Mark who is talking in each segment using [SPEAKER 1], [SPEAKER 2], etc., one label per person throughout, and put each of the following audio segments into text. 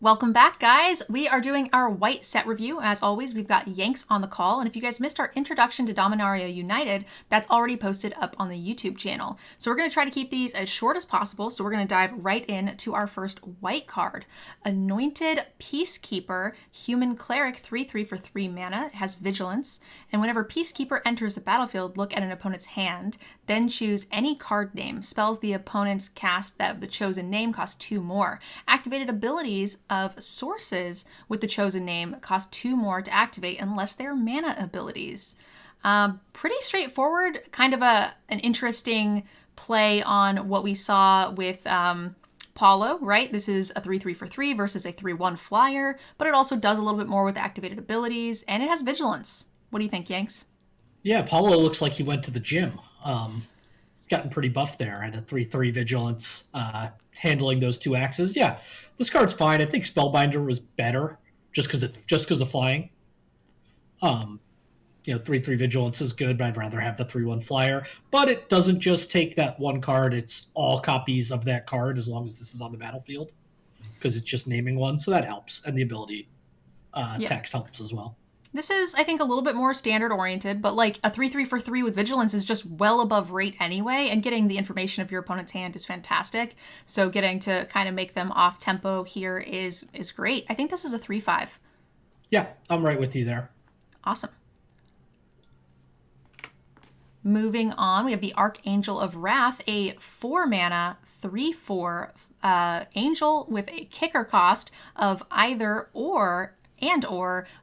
[SPEAKER 1] Welcome back, guys. We are doing our white set review. As always, we've got Yanks on the call. And if you guys missed our introduction to Dominaria United, that's already posted up on the YouTube channel. So we're going to try to keep these as short as possible. So we're going to dive right in to our first white card. Anointed Peacekeeper, Human Cleric, 3/3 for 3 mana. It has Vigilance. And whenever Peacekeeper enters the battlefield, look at an opponent's hand. Then choose any card name. Spells the opponent's cast that of the chosen name cost 2 more. Activated abilities of sources with the chosen name cost 2 more to activate unless they're mana abilities. Pretty straightforward, kind of an interesting play on what we saw with Paulo, right? This is a 3/3 for 3 versus a 3/1 flyer, but it also does a little bit more with activated abilities, and it has Vigilance. What do you think, Yanks?
[SPEAKER 2] Yeah, Paulo looks like he went to the gym. He's gotten pretty buff there at a 3/3 Vigilance, handling those 2 axes. Yeah, this card's fine. I think Spellbinder was better just because of flying. 3/3 Vigilance is good, but I'd rather have the 3/1 flyer. But it doesn't just take that one card; it's all copies of that card as long as this is on the battlefield, because it's just naming one, so that helps, and the ability text helps as well.
[SPEAKER 1] This is, I think, a little bit more standard oriented, but like a 3/3 for 3 with Vigilance is just well above rate anyway, and getting the information of your opponent's hand is fantastic. So getting to kind of make them off tempo here is great. I think this is a 3/5.
[SPEAKER 2] Yeah, I'm right with you there.
[SPEAKER 1] Awesome. Moving on, we have the Archangel of Wrath, a 4 mana, 3/4 angel with a kicker cost of either or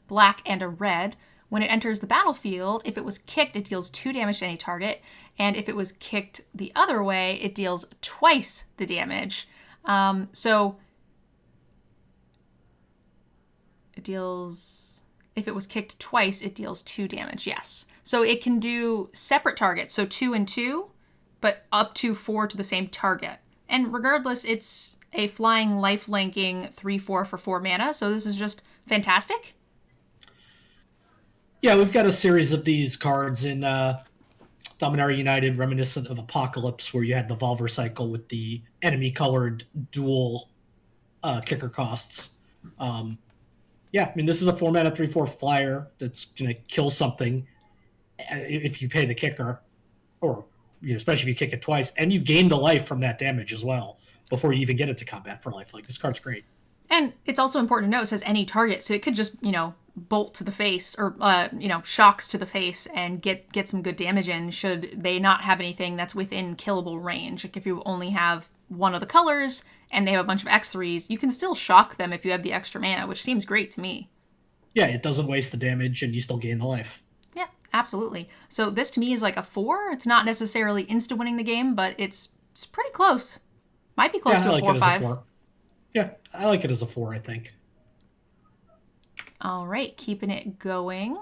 [SPEAKER 1] black and a red. When it enters the battlefield, if it was kicked, it deals 2 damage to any target. And if it was kicked the other way, it deals twice the damage. If it was kicked twice, it deals 2 damage, yes. So it can do separate targets, so 2 and 2, but up to 4 to the same target. And regardless, it's a flying lifelinking 3/4 for 4 mana, so this is just fantastic.
[SPEAKER 2] Yeah, we've got a series of these cards in Dominaria United, reminiscent of Apocalypse, where you had the Volver cycle with the enemy-colored dual kicker costs. Yeah, I mean, this is a 4 mana 3/4 flyer that's going to kill something if you pay the kicker, or especially if you kick it twice, and you gain the life from that damage as well before you even get it to combat for life. Like, this card's great.
[SPEAKER 1] And it's also important to note it says any target, so it could just, bolt to the face or, shocks to the face and get some good damage in should they not have anything that's within killable range. Like if you only have one of the colors and they have a bunch of X3s, you can still shock them if you have the extra mana, which seems great to me.
[SPEAKER 2] Yeah, it doesn't waste the damage and you still gain the life.
[SPEAKER 1] Yeah, absolutely. So this to me is like a 4. It's not necessarily insta-winning the game, but it's pretty close. Might be close to a 4/5.
[SPEAKER 2] Yeah, I like it as a 4, I think.
[SPEAKER 1] All right, keeping it going.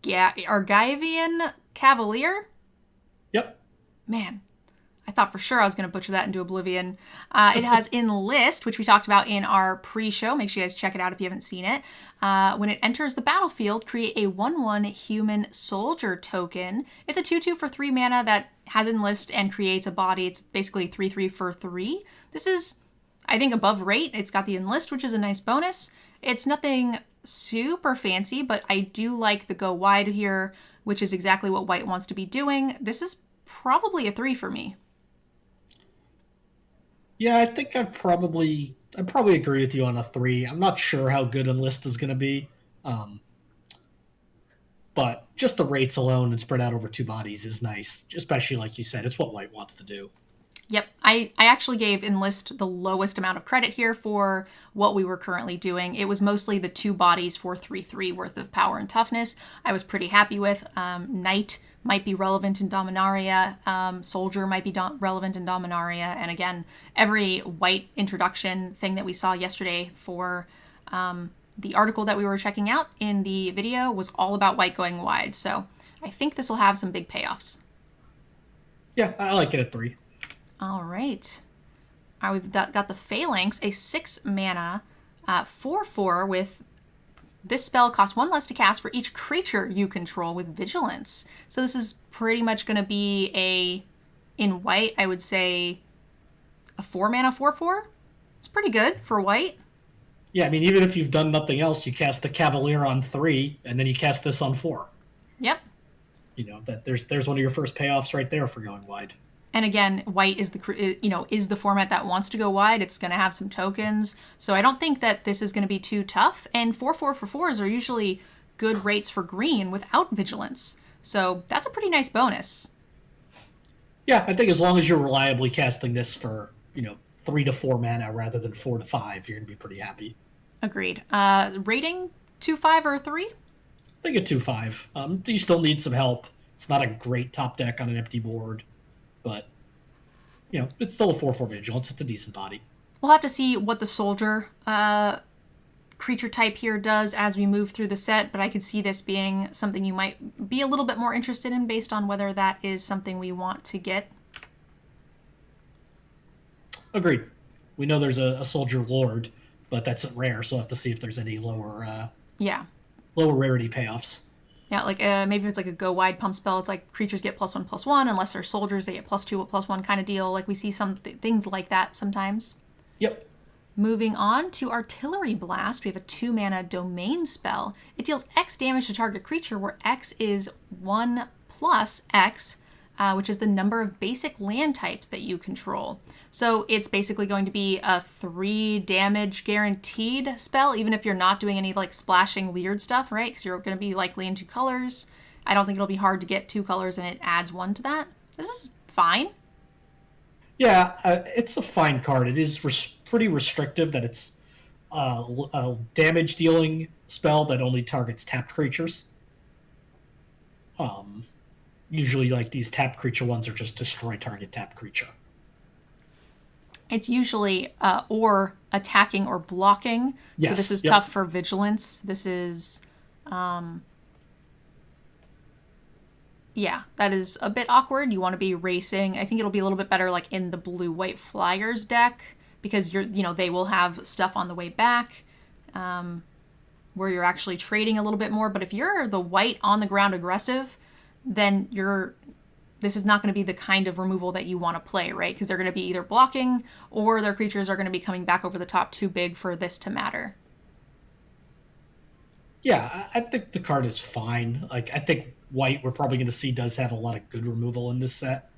[SPEAKER 1] Rgyvian Cavalier?
[SPEAKER 2] Yep.
[SPEAKER 1] Man, I thought for sure I was going to butcher that into oblivion. It has Enlist, which we talked about in our pre-show. Make sure you guys check it out if you haven't seen it. When it enters the battlefield, create a 1/1 human soldier token. It's a 2/2 for 3 mana that has Enlist and creates a body. It's basically 3/3 for 3. This is, I think, above rate. It's got the Enlist, which is a nice bonus. It's nothing super fancy, but I do like the go wide here, which is exactly what white wants to be doing. This is probably a 3 for me.
[SPEAKER 2] Yeah, I think I'd probably agree with you on a 3. I'm not sure how good Enlist is going to be. But just the rates alone and spread out over 2 bodies is nice, especially like you said, it's what white wants to do.
[SPEAKER 1] Yep, I actually gave Enlist the lowest amount of credit here for what we were currently doing. It was mostly the 2 bodies for 3/3 worth of power and toughness I was pretty happy with. Knight might be relevant in Dominaria. Soldier might be relevant in Dominaria. And again, every white introduction thing that we saw yesterday for the article that we were checking out in the video was all about white going wide. So I think this will have some big payoffs.
[SPEAKER 2] Yeah, I like it at 3.
[SPEAKER 1] All right. We've got the Phalanx, a 6 mana 4/4 with this spell costs 1 less to cast for each creature you control with Vigilance. So this is pretty much going to be in white, I would say a 4 mana 4/4. It's pretty good for white.
[SPEAKER 2] Yeah, I mean, even if you've done nothing else, you cast the Cavalier on 3, and then you cast this on 4.
[SPEAKER 1] Yep.
[SPEAKER 2] That there's one of your first payoffs right there for going wide.
[SPEAKER 1] And again, white is the format that wants to go wide. It's going to have some tokens, so I don't think that this is going to be too tough. And 4/4 for 4s are usually good rates for green without vigilance, so that's a pretty nice bonus.
[SPEAKER 2] Yeah, I think as long as you're reliably casting this for 3 to 4 mana rather than 4 to 5, you're gonna be pretty happy.
[SPEAKER 1] Agreed. Rating 2/5 or 3?
[SPEAKER 2] I think a 2/5. You still need some help. It's not a great top deck on an empty board, but it's still a 4/4 vigilance. It's a decent body.
[SPEAKER 1] We'll have to see what the soldier creature type here does as we move through the set, but I could see this being something you might be a little bit more interested in based on whether that is something we want to get.
[SPEAKER 2] Agreed. We know there's a soldier lord, but that's rare, so we'll have to see if there's any lower rarity payoffs.
[SPEAKER 1] Yeah, like maybe it's like a go wide pump spell. It's like creatures get +1/+1 unless they're soldiers. They get +2 with +1 kind of deal. Like we see some things like that sometimes.
[SPEAKER 2] Yep.
[SPEAKER 1] Moving on to Artillery Blast, we have a 2-mana domain spell. It deals X damage to target creature, where X is 1 plus X, which is the number of basic land types that you control. So it's basically going to be a 3 damage guaranteed spell, even if you're not doing any like splashing weird stuff, right? Because you're going to be likely in 2 colors. I don't think it'll be hard to get 2 colors, and it adds 1 to that. This is fine.
[SPEAKER 2] Yeah, it's a fine card. It is pretty restrictive that it's a damage dealing spell that only targets tapped creatures. Usually, like these tapped creature ones are just destroy target tapped creature.
[SPEAKER 1] It's usually or attacking or blocking.
[SPEAKER 2] Yes,
[SPEAKER 1] so this is tough for vigilance. This is, that is a bit awkward. You want to be racing. I think it'll be a little bit better like in the blue-white flyers deck because they will have stuff on the way back where you're actually trading a little bit more. But if you're the white on the ground aggressive, then this is not going to be the kind of removal that you want to play, right? Because they're going to be either blocking or their creatures are going to be coming back over the top too big for this to matter.
[SPEAKER 2] Yeah, I think the card is fine. Like, I think white, we're probably going to see, does have a lot of good removal in this set.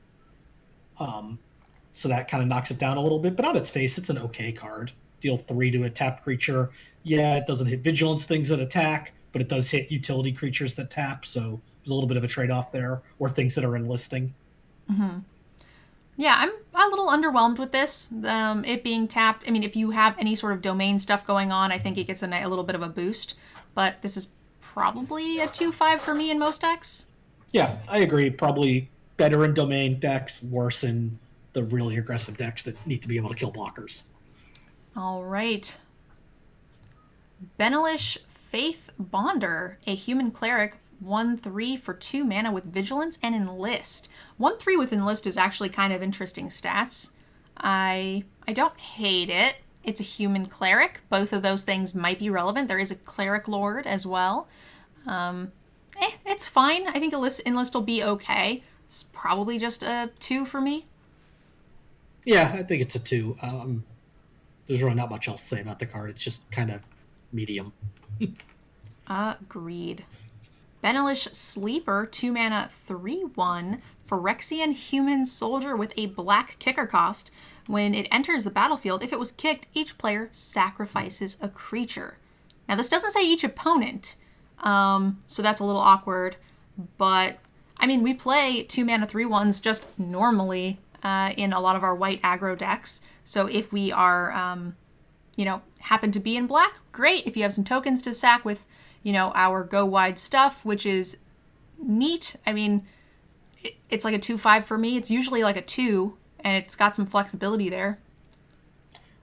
[SPEAKER 2] So that kind of knocks it down a little bit. But on its face, it's an okay card. Deal 3 to a tapped creature. Yeah, it doesn't hit vigilance things that attack, but it does hit utility creatures that tap. So there's a little bit of a trade-off there, or things that are enlisting.
[SPEAKER 1] Mm-hmm. Yeah, I'm a little underwhelmed with this. It being tapped. I mean, if you have any sort of domain stuff going on, I think it gets a little bit of a boost. But this is probably a 2/5 for me in most decks.
[SPEAKER 2] Yeah, I agree. Probably better in domain decks, worse in the really aggressive decks that need to be able to kill blockers.
[SPEAKER 1] All right. Benelish Faith Bonder, a human cleric, 1/3 for 2 mana with vigilance and enlist. 1/3 with enlist is actually kind of interesting stats. I don't hate it. It's a human cleric. Both of those things might be relevant. There is a cleric lord as well. It's fine. I think enlist will be okay. It's probably just a 2 for me.
[SPEAKER 2] Yeah, I think it's a 2. There's really not much else to say about the card. It's just kind of medium.
[SPEAKER 1] Agreed. Benelish Sleeper, 2 mana, 3/1, Ferexian human soldier with a black kicker cost. When it enters the battlefield, if it was kicked, each player sacrifices a creature. Now, this doesn't say each opponent, so that's a little awkward. But, I mean, we play 2 mana 3/1s just normally in a lot of our white aggro decks. So if we are, happen to be in black, great. If you have some tokens to sack with, our go wide stuff, which is neat. I mean, it's like a 2/5 for me. It's usually like a 2, and it's got some flexibility there.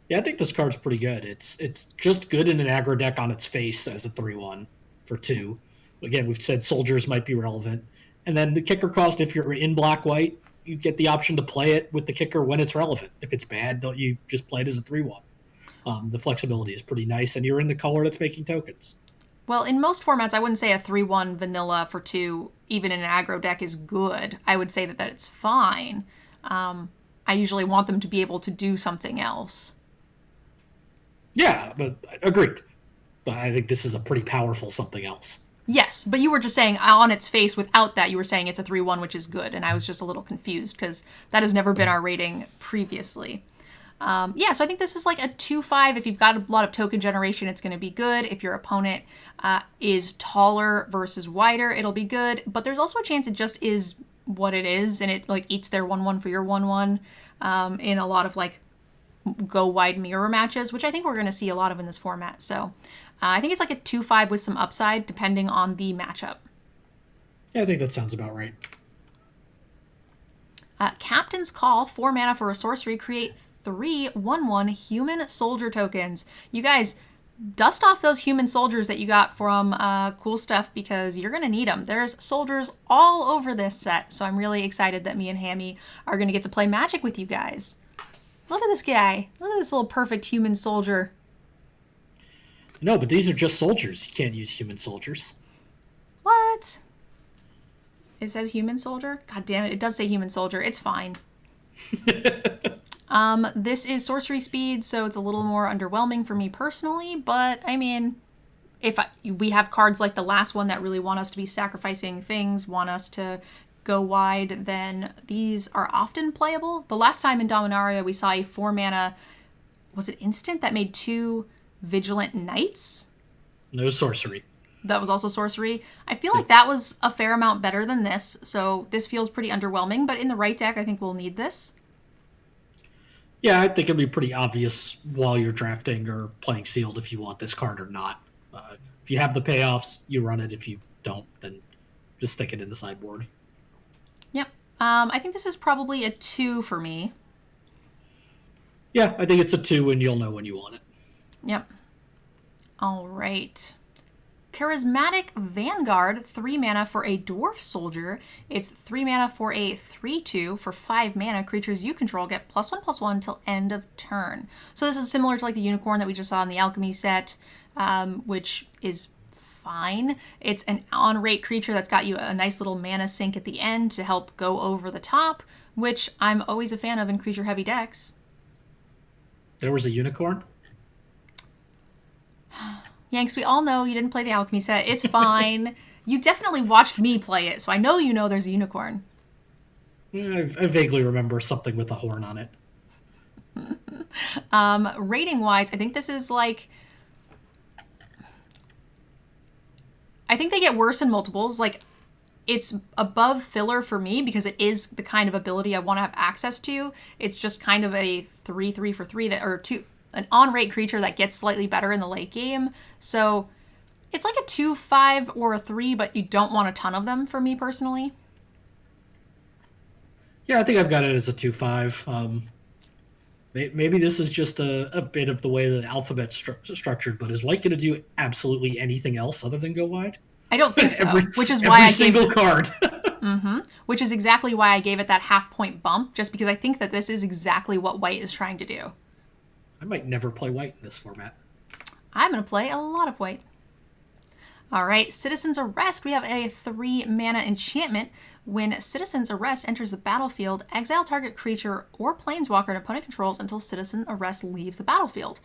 [SPEAKER 2] Yeah, I think this card's pretty good. It's just good in an aggro deck on its face as a 3/1 for 2. Again, we've said soldiers might be relevant. And then the kicker cost, if you're in black-white, you get the option to play it with the kicker when it's relevant. If it's bad, don't you just play it as a 3/1. The flexibility is pretty nice, and you're in the color that's making tokens.
[SPEAKER 1] Well, in most formats, I wouldn't say a 3/1 vanilla for 2, even in an aggro deck, is good. I would say that it's fine. I usually want them to be able to do something else.
[SPEAKER 2] Yeah, but agreed. But I think this is a pretty powerful something else.
[SPEAKER 1] Yes, but you were just saying on its face without that, you were saying it's a 3/1, which is good. And I was just a little confused because that has never been our rating previously. Yeah, so I think this is like a 2/5. If you've got a lot of token generation, it's going to be good. If your opponent is taller versus wider, it'll be good. But there's also a chance it just is what it is, and it like eats their 1/1 for your 1/1 in a lot of like go wide mirror matches, which I think we're going to see a lot of in this format. So I think it's like a 2/5 with some upside depending on the matchup.
[SPEAKER 2] Yeah, I think that sounds about right.
[SPEAKER 1] Captain's Call, 4 mana for a sorcery, create 3 1/1 human soldier tokens. You guys, dust off those human soldiers that you got from cool stuff because you're going to need them. There's soldiers all over this set, so I'm really excited that me and Hammy are going to get to play Magic with you guys. Look at this guy. Look at this little perfect human soldier.
[SPEAKER 2] No, but these are just soldiers. You can't use human soldiers.
[SPEAKER 1] What? It says human soldier? God damn it, it does say human soldier. It's fine. This is sorcery speed, so it's a little more underwhelming for me personally, but I mean, we have cards like the last one that really want us to be sacrificing things, want us to go wide, then these are often playable. The last time in Dominaria, we saw a 4 mana, was it instant, that made 2 Vigilant Knights?
[SPEAKER 2] No sorcery.
[SPEAKER 1] That was also sorcery. I feel like that was a fair amount better than this, so this feels pretty underwhelming, but in the right deck, I think we'll need this.
[SPEAKER 2] Yeah, I think it'll be pretty obvious while you're drafting or playing sealed if you want this card or not. If you have the payoffs, you run it. If you don't, then just stick it in the sideboard.
[SPEAKER 1] Yep. I think this is probably a 2 for me.
[SPEAKER 2] Yeah, I think it's a 2 and you'll know when you want it.
[SPEAKER 1] Yep. All right. Charismatic Vanguard, 3 mana for a dwarf soldier. It's 3 mana for a 3/2 for 5 mana. Creatures you control get +1/+1 till end of turn. So this is similar to like the unicorn that we just saw in the alchemy set, which is fine. It's an on-rate creature that's got you a nice little mana sink at the end to help go over the top, which I'm always a fan of in creature-heavy decks.
[SPEAKER 2] There was a unicorn?
[SPEAKER 1] Yanks, we all know you didn't play the alchemy set. It's fine. You definitely watched me play it, so I know you know there's a unicorn.
[SPEAKER 2] I vaguely remember something with a horn on it.
[SPEAKER 1] Rating-wise, I think this is like... I think they get worse in multiples. Like, it's above filler for me because it is the kind of ability I want to have access to. It's just kind of a 3/3 for 3 that, or 2... an on-rate creature that gets slightly better in the late game. So it's like a 2/5 or a 3, but you don't want a ton of them for me personally.
[SPEAKER 2] Yeah, I think I've got it as a 2/5. Maybe this is just a bit of the way the alphabet's structured, but is White going to do absolutely anything else other than go wide?
[SPEAKER 1] I don't think so, which is why I gave
[SPEAKER 2] single card.
[SPEAKER 1] Which is exactly why I gave it that half-point bump, just because I think that this is exactly what White is trying to do.
[SPEAKER 2] I might never play White in this format.
[SPEAKER 1] I'm going to play a lot of White. All right, Citizen's Arrest. We have a 3 mana enchantment. When Citizen's Arrest enters the battlefield, exile target creature or planeswalker an opponent controls until Citizen Arrest leaves the battlefield.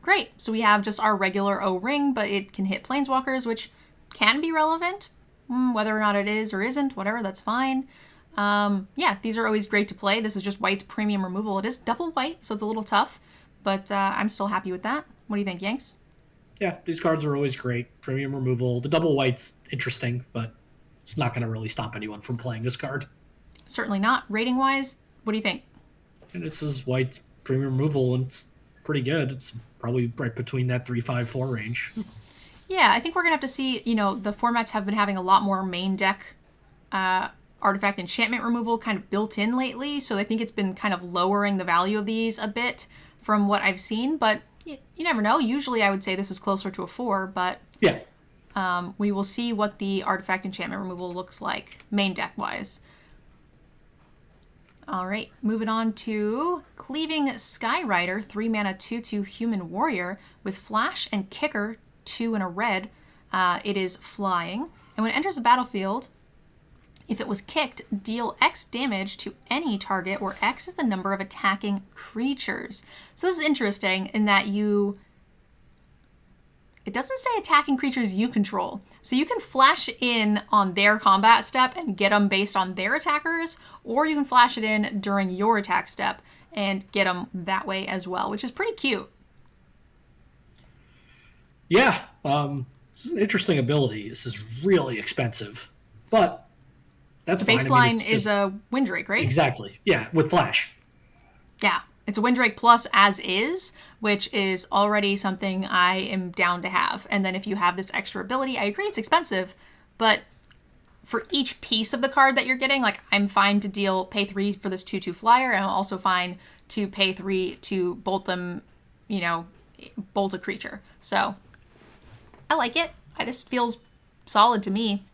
[SPEAKER 1] Great. So we have just our regular O-ring, but it can hit planeswalkers, which can be relevant. Whether or not it is or isn't, whatever, that's fine. Yeah, these are always great to play. This is just White's premium removal. It is double white, so it's a little tough, but I'm still happy with that. What do you think, Yanks?
[SPEAKER 2] Yeah, these cards are always great. Premium removal. The double white's interesting, but it's not going to really stop anyone from playing this card.
[SPEAKER 1] Certainly not. Rating-wise, what do you think?
[SPEAKER 2] And this is White's premium removal, and it's pretty good. It's probably right between that 3/5/4 range.
[SPEAKER 1] Yeah, I think we're going to have to see, the formats have been having a lot more main deck artifact enchantment removal kind of built in lately, so I think it's been kind of lowering the value of these a bit from what I've seen, but you never know. Usually I would say this is closer to a 4, but
[SPEAKER 2] yeah.
[SPEAKER 1] We will see what the artifact enchantment removal looks like main deck wise. All right, moving on to Cleaving Skyrider, 3 mana 2/2 human warrior with flash and kicker, 2 and a red. It is flying, and when it enters the battlefield, if it was kicked, deal X damage to any target where X is the number of attacking creatures. So this is interesting in that you it doesn't say attacking creatures you control. So you can flash in on their combat step and get them based on their attackers, or you can flash it in during your attack step and get them that way as well, which is pretty cute.
[SPEAKER 2] Yeah, this is an interesting ability. This is really expensive, but that's fine.
[SPEAKER 1] Baseline is a Windrake, right?
[SPEAKER 2] Exactly. Yeah, with flash.
[SPEAKER 1] Yeah, it's a Windrake plus as is, which is already something I am down to have. And then if you have this extra ability, I agree it's expensive, but for each piece of the card that you're getting, like I'm fine to pay 3 for this 2/2 flyer, and I'm also fine to pay 3 to bolt them, bolt a creature. So I like it. This feels solid to me.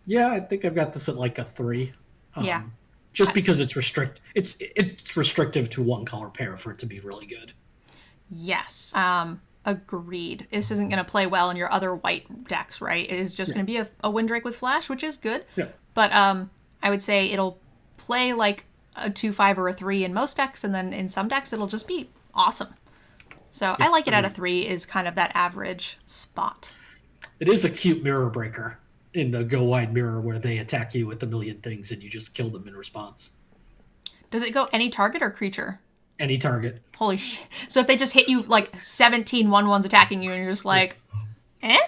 [SPEAKER 2] Yeah, I think I've got this at like a 3.
[SPEAKER 1] Yeah.
[SPEAKER 2] Just because it's restrictive to one color pair for it to be really good.
[SPEAKER 1] Yes. Agreed. This isn't going to play well in your other white decks, right? It is just going to be a Windrake with flash, which is good.
[SPEAKER 2] Yeah.
[SPEAKER 1] But I would say it'll play like a 2/5 or a 3 in most decks, and then in some decks it'll just be awesome. So I like it at a 3 is kind of that average spot.
[SPEAKER 2] It is a cute mirror breaker in the Go Wide mirror where they attack you with a million things and you just kill them in response.
[SPEAKER 1] Does it go any target or creature?
[SPEAKER 2] Any target.
[SPEAKER 1] Holy shit. So if they just hit you like 17 1/1s attacking you and you're just like, eh?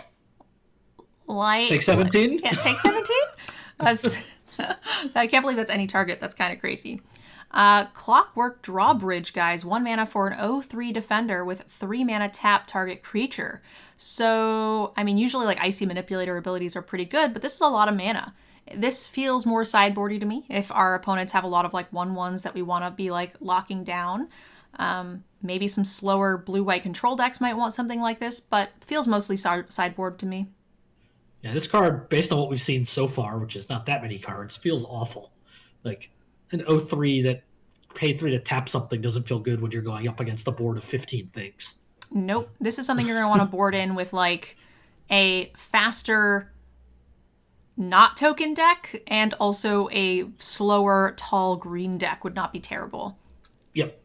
[SPEAKER 1] Like,
[SPEAKER 2] take 17?
[SPEAKER 1] Yeah, take 17? I can't believe that's any target. That's kind of crazy. Clockwork Drawbridge, guys. 1 mana for an 0/3 defender with 3 mana tap target creature. So, I mean, usually like Icy Manipulator abilities are pretty good, but this is a lot of mana. This feels more sideboardy to me if our opponents have a lot of like 1/1s that we want to be like locking down. Maybe some slower blue-white control decks might want something like this, but feels mostly sideboard to me.
[SPEAKER 2] Yeah, this card, based on what we've seen so far, which is not that many cards, feels awful. Like, an 0/3 that pay 3 to tap something doesn't feel good when you're going up against a board of 15 things.
[SPEAKER 1] Nope. This is something you're going to want to board in with like a faster not token deck, and also a slower tall green deck would not be terrible.
[SPEAKER 2] Yep.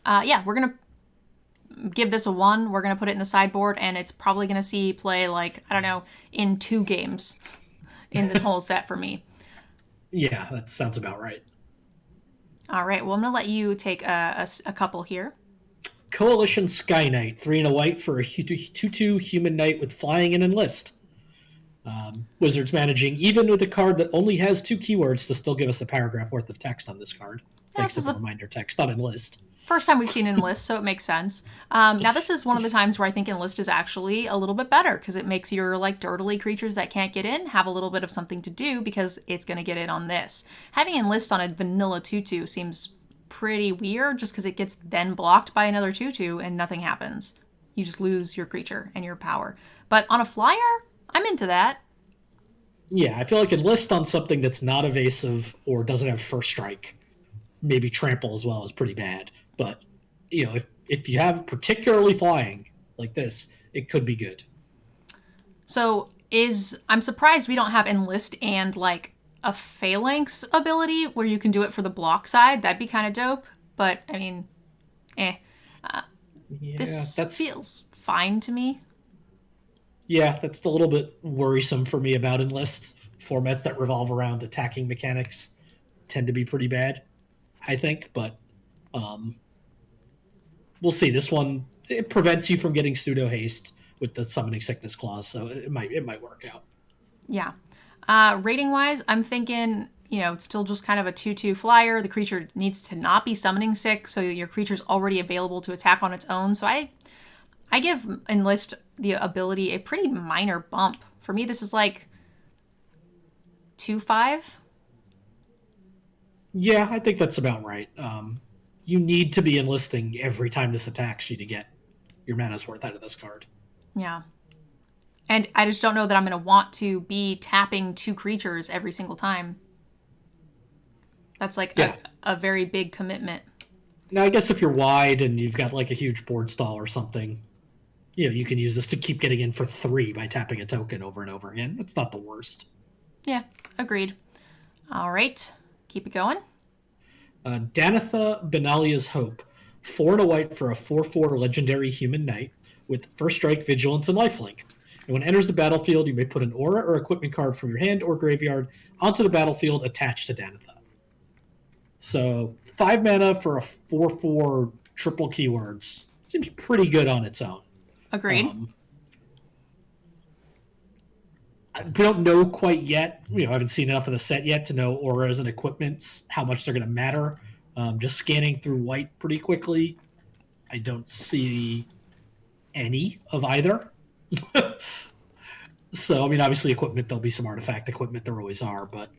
[SPEAKER 1] Yeah, we're going to give this a 1. We're going to put it in the sideboard, and it's probably going to see play like, I don't know, in 2 games in this whole set for me.
[SPEAKER 2] Yeah, that sounds about right.
[SPEAKER 1] All right, well, I'm going to let you take a couple here.
[SPEAKER 2] Coalition Sky Knight, 3 and a white for a 2/2 human knight with flying and enlist. Wizards managing, even with a card that only has 2 keywords, to still give us a paragraph worth of text on this card. Thanks to the reminder text on enlist.
[SPEAKER 1] First time we've seen Enlist, so it makes sense. Now, this is one of the times where I think Enlist is actually a little bit better, because it makes your like dirtily creatures that can't get in have a little bit of something to do, because it's going to get in on this. Having Enlist on a vanilla 2/2 seems pretty weird, just because it gets then blocked by another 2/2 and nothing happens. You just lose your creature and your power. But on a flyer, I'm into that.
[SPEAKER 2] Yeah, I feel like Enlist on something that's not evasive or doesn't have first strike, maybe trample as well, is pretty bad. But, if you have particularly flying like this, it could be good.
[SPEAKER 1] So I'm surprised we don't have Enlist and like a phalanx ability where you can do it for the block side. That'd be kind of dope. But, I mean, this feels fine to me.
[SPEAKER 2] Yeah, that's a little bit worrisome for me about Enlist. Formats that revolve around attacking mechanics tend to be pretty bad, I think. But we'll see. This one, it prevents you from getting pseudo haste with the summoning sickness clause, so it might work out.
[SPEAKER 1] Yeah. Rating wise, I'm thinking, it's still just kind of a 2/2 flyer. The creature needs to not be summoning sick, so your creature's already available to attack on its own. So I give Enlist the ability a pretty minor bump. For me, this is like 2/5.
[SPEAKER 2] Yeah, I think that's about right. You need to be enlisting every time this attacks you to get your mana's worth out of this card.
[SPEAKER 1] Yeah. And I just don't know that I'm going to want to be tapping 2 creatures every single time. That's like a very big commitment.
[SPEAKER 2] Now, I guess if you're wide and you've got like a huge board stall or something, you can use this to keep getting in for 3 by tapping a token over and over again. It's not the worst.
[SPEAKER 1] Yeah, agreed. All right, keep it going.
[SPEAKER 2] Danitha Benalia's Hope. 4 and a white for a 4/4 legendary human knight with first strike, vigilance, and lifelink. And when it enters the battlefield, you may put an aura or equipment card from your hand or graveyard onto the battlefield attached to Danitha. So 5 mana for a 4/4 triple keywords seems pretty good on its own.
[SPEAKER 1] Agreed.
[SPEAKER 2] We don't know quite yet. I haven't seen enough of the set yet to know auras and equipments, how much they're going to matter. Just scanning through white pretty quickly, I don't see any of either. So, obviously equipment, there'll be some artifact equipment, there always are, but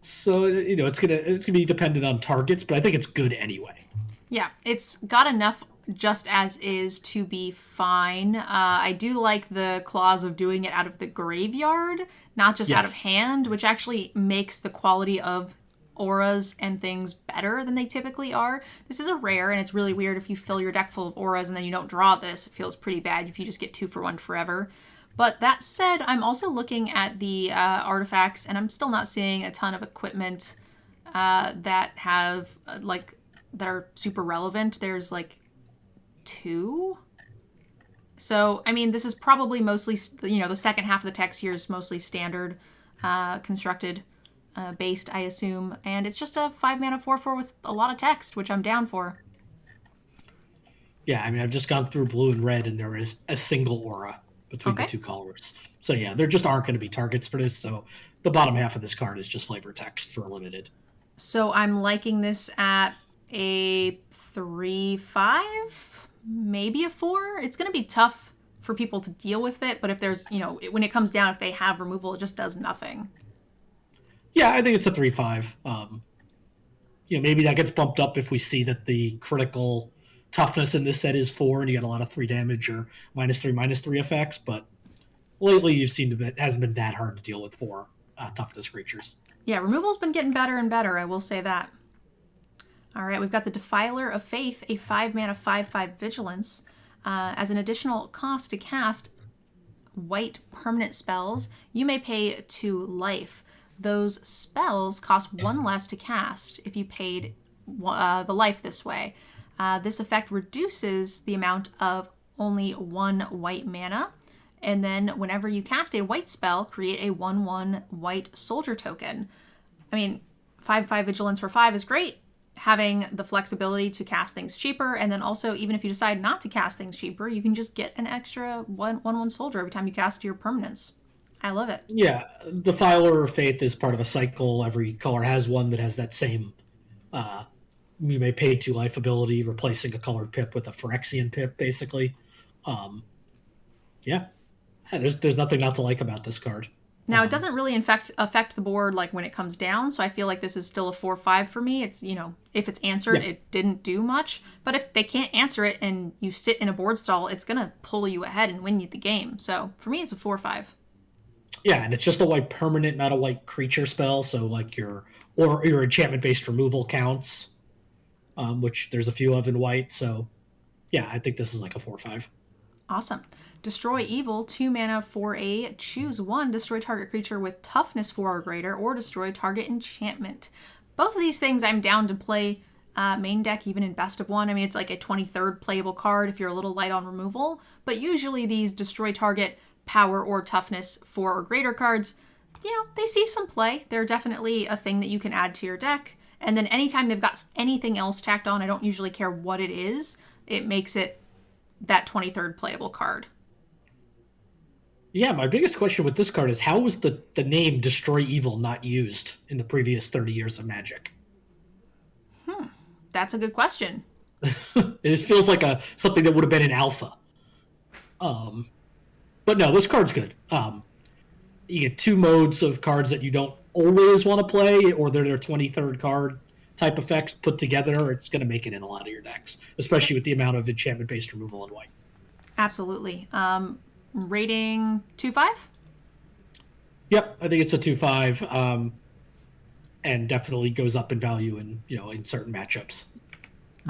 [SPEAKER 2] so, it's gonna be dependent on targets, but I think it's good anyway.
[SPEAKER 1] Yeah, it's got enough just as is to be fine. I do like the clause of doing it out of the graveyard, not just out of hand, which actually makes the quality of auras and things better than they typically are. This is a rare, and it's really weird if you fill your deck full of auras and then you don't draw this. It feels pretty bad if you just get 2 for 1 forever. But that said, I'm also looking at the artifacts, and I'm still not seeing a ton of equipment that have, that are super relevant. There's, 2. So, this is probably mostly, the second half of the text here is mostly standard constructed based, I assume. And it's just a 5 mana 4/4 with a lot of text, which I'm down for.
[SPEAKER 2] Yeah, I've just gone through blue and red, and there is a single aura between the 2 colors. So, yeah, there just aren't going to be targets for this. So, the bottom half of this card is just flavor text for limited. So,
[SPEAKER 1] I'm liking this at a 3/5, maybe a 4. It's going to be tough for people to deal with it, but if there's, when it comes down, if they have removal, it just does nothing.
[SPEAKER 2] Yeah, I think it's a 3/5. Maybe that gets bumped up if we see that the critical toughness in this set is 4 and you get a lot of 3 damage or -3/-3 effects, but lately you've seen it hasn't been that hard to deal with 4 toughness creatures.
[SPEAKER 1] Yeah, removal's been getting better and better, I will say that. All right, we've got the Defiler of Faith, a 5 mana 5/5 vigilance. As an additional cost to cast white permanent spells, you may pay 2 life. Those spells cost 1 less to cast if you paid the life this way. This effect reduces the amount of only 1 white mana. And then whenever you cast a white spell, create a 1/1 white soldier token. 5/5 vigilance for 5 is great. Having the flexibility to cast things cheaper, and then also, even if you decide not to cast things cheaper, you can just get an extra 1/1 soldier every time you cast your permanents. I love it.
[SPEAKER 2] Yeah, the Defiler of Faith is part of a cycle. Every color has one that has that same you may pay 2 life ability, replacing a colored pip with a Ferexian pip, basically. There's nothing not to like about this card.
[SPEAKER 1] Now, it doesn't really affect the board when it comes down, so I feel like this is still a 4/5 for me. It's, if it's answered, it didn't do much. But if they can't answer it and you sit in a board stall, it's going to pull you ahead and win you the game. So for me, it's a 4/5.
[SPEAKER 2] Yeah, and it's just a white permanent, not a white creature spell. So your enchantment-based removal counts, which there's a few of in white. So yeah, I think this is a 4/5.
[SPEAKER 1] Awesome. Destroy Evil, 2 mana for a choose 1, destroy target creature with toughness 4 or greater, or destroy target enchantment. Both of these things I'm down to play main deck, even in best of 1. It's like a 23rd playable card if you're a little light on removal, but usually these destroy target power or toughness 4 or greater cards, they see some play. They're definitely a thing that you can add to your deck. And then anytime they've got anything else tacked on, I don't usually care what it is, it makes it that 23rd playable card.
[SPEAKER 2] Yeah, my biggest question with this card is how was the name Destroy Evil not used in the previous 30 years of Magic?
[SPEAKER 1] That's a good question.
[SPEAKER 2] It feels like something that would have been in Alpha. But no, this card's good. You get 2 modes of cards that you don't always want to play, or they're their 23rd card type effects put together. It's going to make it in a lot of your decks, especially with the amount of enchantment-based removal in white.
[SPEAKER 1] Absolutely. Rating 2/5?
[SPEAKER 2] Yep, I think it's a 2/5, and definitely goes up in value in certain matchups.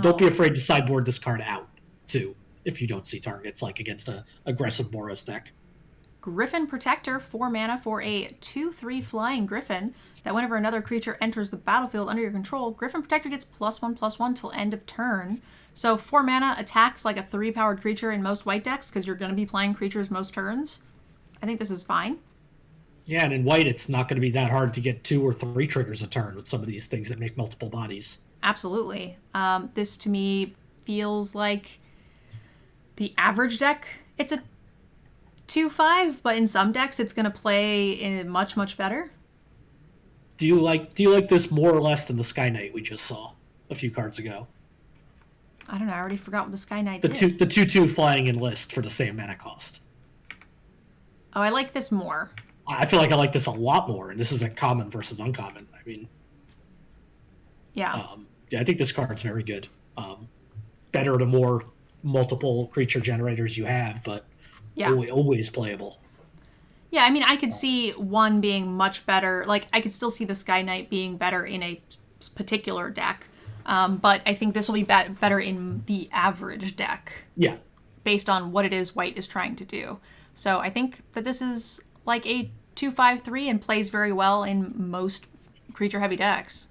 [SPEAKER 2] Don't be afraid to sideboard this card out too if you don't see targets, against a aggressive Boros deck.
[SPEAKER 1] Griffin Protector, 4 mana for a 2/3 flying Griffin, that whenever another creature enters the battlefield under your control, Griffin Protector gets +1/+1 till end of turn. So 4 mana attacks like a 3-powered creature in most white decks, because you're going to be playing creatures most turns. I think this is fine.
[SPEAKER 2] Yeah, and in white, it's not going to be that hard to get 2 or 3 triggers a turn with some of these things that make multiple bodies.
[SPEAKER 1] Absolutely. This, to me, feels like the average deck. It's a 2/5, but in some decks, it's going to play much, much better.
[SPEAKER 2] Do you like this more or less than the Sky Knight we just saw a few cards ago?
[SPEAKER 1] I don't know. I already forgot what the Sky Knight did.
[SPEAKER 2] The 2/2 flying enlist for the same mana cost.
[SPEAKER 1] Oh, I like this more.
[SPEAKER 2] I feel like I like this a lot more, and this is a common versus uncommon. I mean,
[SPEAKER 1] yeah,
[SPEAKER 2] I think this card's very good. Better the more multiple creature generators you have, but always playable.
[SPEAKER 1] Yeah, I mean, I could see one being much better. Like, I could still see the Sky Knight being better in a particular deck, but I think this will be better in the average deck.
[SPEAKER 2] Yeah.
[SPEAKER 1] Based on what it is white is trying to do. So I think that this is like a 2/5/3 and plays very well in most creature-heavy decks.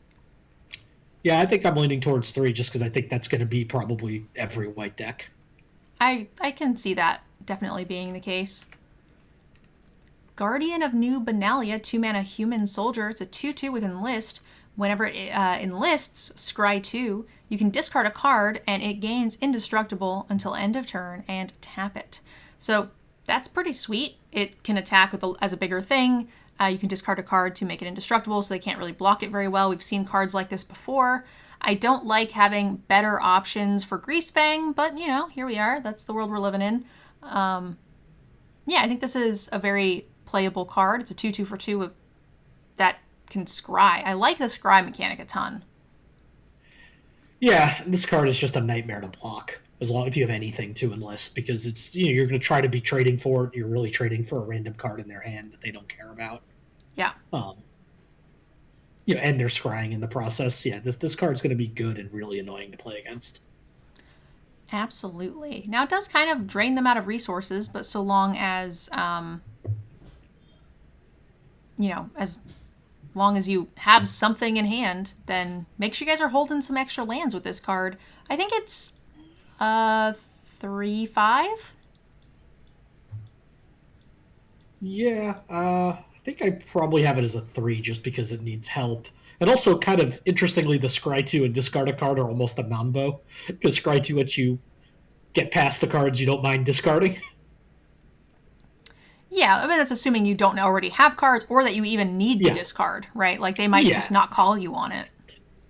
[SPEAKER 2] Yeah, I think I'm leaning towards 3 just because I think that's going to be probably every white deck.
[SPEAKER 1] I can see that definitely being the case. Guardian of New Benalia, 2 mana human soldier. It's a 2/2 with enlist. Whenever it enlists, scry 2, you can discard a card and it gains indestructible until end of turn and tap it. So that's pretty sweet. It can attack as a bigger thing. You can discard a card to make it indestructible, so they can't really block it very well. We've seen cards like this before. I don't like having better options for Greasefang, but, here we are. That's the world we're living in. Yeah, I think this is a very playable card. It's a 2/2 for 2 that can scry. I like the scry mechanic a ton.
[SPEAKER 2] Yeah, this card is just a nightmare to block if you have anything to enlist, because it's you're going to try to be trading for it. You're really trading for a random card in their hand that they don't care about.
[SPEAKER 1] Yeah.
[SPEAKER 2] And they're scrying in the process. Yeah, this card's going to be good and really annoying to play against.
[SPEAKER 1] Absolutely. Now, it does kind of drain them out of resources, but so long as, as long as you have something in hand, then make sure you guys are holding some extra lands with this card. I think it's 3/5.
[SPEAKER 2] Yeah, I think I probably have it as a 3 just because it needs help. And also, kind of interestingly, the scry 2 and discard a card are almost a mambo, because scry 2 lets you get past the cards you don't mind discarding.
[SPEAKER 1] Yeah, I mean, that's assuming you don't already have cards or that you even need to discard, right? Like, they might just not call you on it.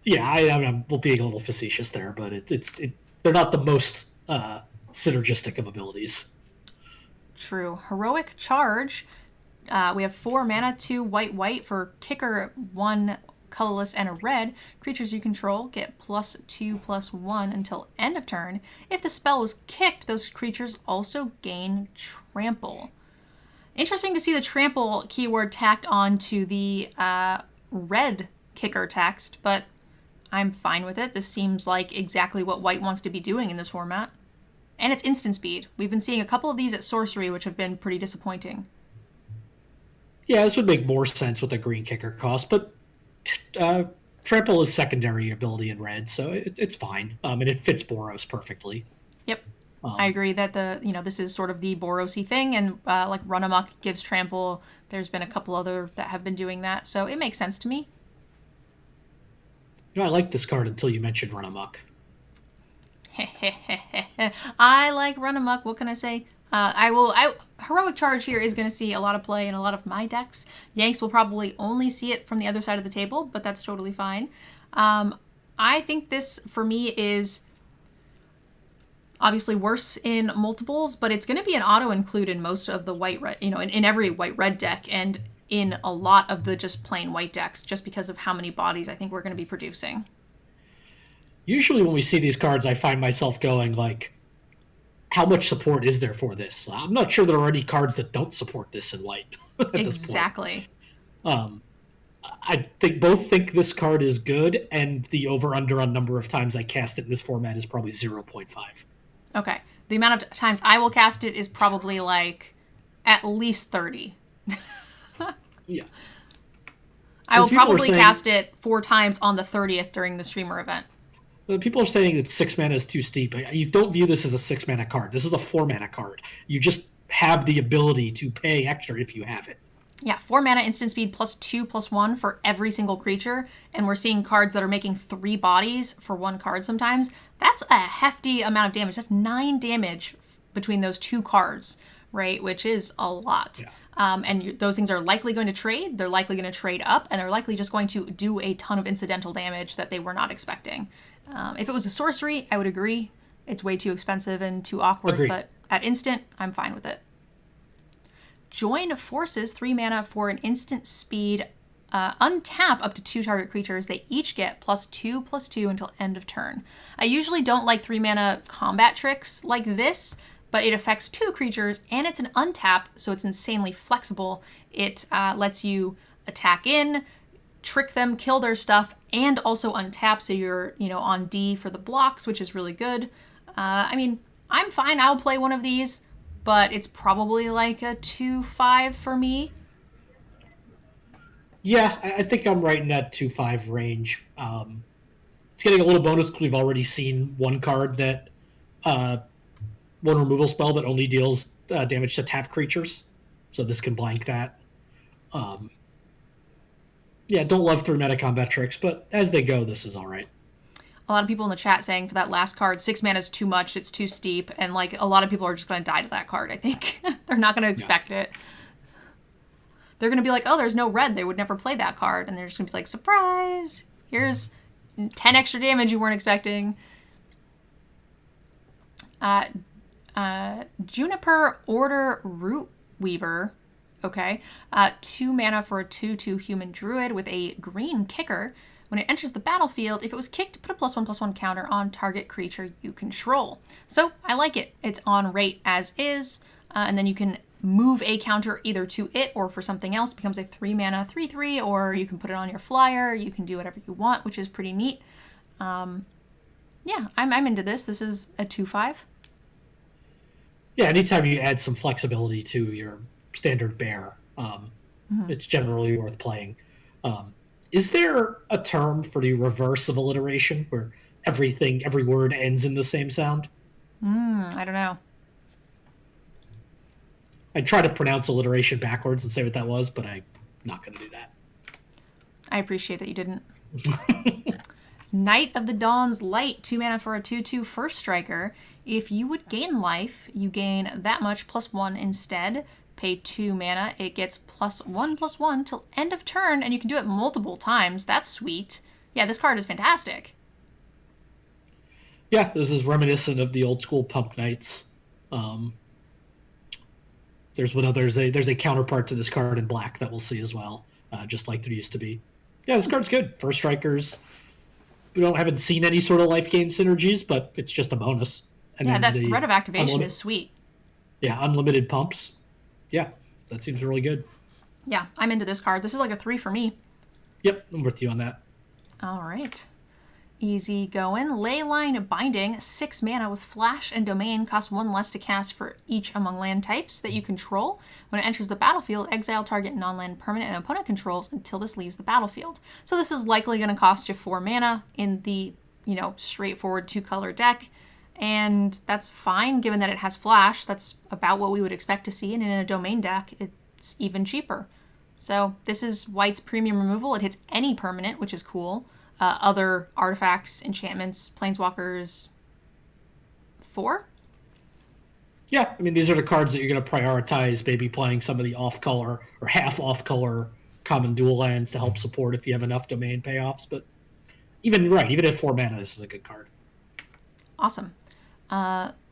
[SPEAKER 2] Yeah, I'm being a little facetious there, but they're not the most synergistic of abilities.
[SPEAKER 1] True. Heroic Charge. We have 4 mana, 2 white for kicker, 1 colorless, and a red. Creatures you control get +2/+1 until end of turn. If the spell was kicked, those creatures also gain trample. Interesting to see the trample keyword tacked on to the red kicker text, but I'm fine with it. This seems like exactly what white wants to be doing in this format. And it's instant speed. We've been seeing a couple of these at sorcery, which have been pretty disappointing.
[SPEAKER 2] Yeah, this would make more sense with a green kicker cost, but trample is secondary ability in red, so it's fine. And it fits Boros perfectly.
[SPEAKER 1] Yep. I agree that this is sort of the Borosy thing, and like Run Amok gives trample. There's been a couple other that have been doing that, so it makes sense to me.
[SPEAKER 2] I like this card until you mentioned Run Amok.
[SPEAKER 1] I like Run Amok. What can I say? Heroic Charge here is going to see a lot of play in a lot of my decks. Yanks will probably only see it from the other side of the table, but that's totally fine. I think this, for me, is obviously worse in multiples, but it's going to be an auto-include in most of the white-red, in every white-red deck, and in a lot of the just plain white decks, just because of how many bodies I think we're going to be producing.
[SPEAKER 2] Usually when we see these cards, I find myself going, like, how much support is there for this? I'm not sure there are any cards that don't support this in white.
[SPEAKER 1] Exactly.
[SPEAKER 2] I think this card is good, and the over-under on number of times I cast it in this format is probably 0.5.
[SPEAKER 1] Okay. The amount of times I will cast it is probably like at least 30.
[SPEAKER 2] Yeah.
[SPEAKER 1] I will
[SPEAKER 2] People are
[SPEAKER 1] probably
[SPEAKER 2] saying-
[SPEAKER 1] cast it 4 times on the 30th during the streamer event.
[SPEAKER 2] People are saying that 6 mana is too steep. You don't view this as a 6 mana card. This is a 4 mana card. You just have the ability to pay extra if you have it.
[SPEAKER 1] Yeah, 4 mana instant speed +2/+1 for every single creature. And we're seeing cards that are making 3 bodies for 1 card sometimes. That's a hefty amount of damage. That's 9 damage between those 2 cards, right? Which is a lot.
[SPEAKER 2] Yeah.
[SPEAKER 1] And those things are likely going to trade. They're likely going to trade up, and they're likely just going to do a ton of incidental damage that they were not expecting. If it was a sorcery, I would agree. It's way too expensive and too awkward,
[SPEAKER 2] Agreed.
[SPEAKER 1] but at instant, I'm fine with it. Join Forces, 3 mana for an instant speed. Untap up to 2 target creatures. They each get +2/+2 until end of turn. I usually don't like 3 mana combat tricks like this, but it affects 2 creatures, and it's an untap, so it's insanely flexible. It lets you attack in, trick them, kill their stuff, and also untap, so you're, on D for the blocks, which is really good. I mean, I'm fine. I'll play one of these, but it's probably like a 2/5 for me.
[SPEAKER 2] Yeah, I think I'm right in that 2/5 range. It's getting a little bonus because we've already seen one card that... one removal spell that only deals damage to tap creatures, so this can blank that. Yeah, don't love 3 mana combat tricks, but as they go, this is all right.
[SPEAKER 1] A lot of people in the chat saying for that last card, 6 mana is too much, it's too steep, and a lot of people are just going to die to that card, I think. They're not going to expect it. They're going to be like, oh, there's no red, they would never play that card, and they're just going to be like, surprise! Here's 10 extra damage you weren't expecting. Juniper Order Rootweaver. Okay. 2 mana for a 2/2 human druid with a green kicker. When it enters the battlefield, if it was kicked, put a +1/+1 counter on target creature you control. So I like it. It's on rate as is, and then you can move a counter either to it or for something else. It becomes a 3 mana 3/3, or you can put it on your flyer. You can do whatever you want, which is pretty neat. Yeah, I'm into this. This is a 2/5.
[SPEAKER 2] Yeah, anytime you add some flexibility to your standard bear, it's generally worth playing. Is there a term for the reverse of alliteration where every word ends in the same sound?
[SPEAKER 1] I don't know.
[SPEAKER 2] I'd try to pronounce alliteration backwards and say what that was, but I'm not going to do that.
[SPEAKER 1] I appreciate that you didn't. Knight of the Dawn's Light, 2 mana for a 2/2 first striker. If you would gain life, you gain that much +1 instead. Pay 2 mana. It gets +1/+1 till end of turn, and you can do it multiple times. That's sweet. Yeah, this card is fantastic.
[SPEAKER 2] Yeah, this is reminiscent of the old school Pump Knights. There's a counterpart to this card in black that we'll see as well, just like there used to be. Yeah, this card's good. First strikers. We haven't seen any sort of life gain synergies, but it's just a bonus. And
[SPEAKER 1] yeah,
[SPEAKER 2] then
[SPEAKER 1] that threat of activation is sweet.
[SPEAKER 2] Yeah, unlimited pumps. Yeah, that seems really good.
[SPEAKER 1] Yeah, I'm into this card. This is like a 3 for me.
[SPEAKER 2] Yep, I'm with you on that.
[SPEAKER 1] All right. Easy going. Leyline Binding, 6 mana with Flash and Domain, costs 1 less to cast for each among land types that you control. When it enters the battlefield, exile target non-land permanent and opponent controls until this leaves the battlefield. So this is likely going to cost you 4 mana in the, straightforward 2-color deck. And that's fine, given that it has Flash. That's about what we would expect to see. And in a Domain deck, it's even cheaper. So this is White's premium removal. It hits any permanent, which is cool. Other artifacts, enchantments, planeswalkers. 4?
[SPEAKER 2] Yeah, I mean, these are the cards that you're going to prioritize, maybe playing some of the off-color or half-off-color common dual lands to help support if you have enough Domain payoffs. But even at 4 mana, this is a good card.
[SPEAKER 1] Awesome.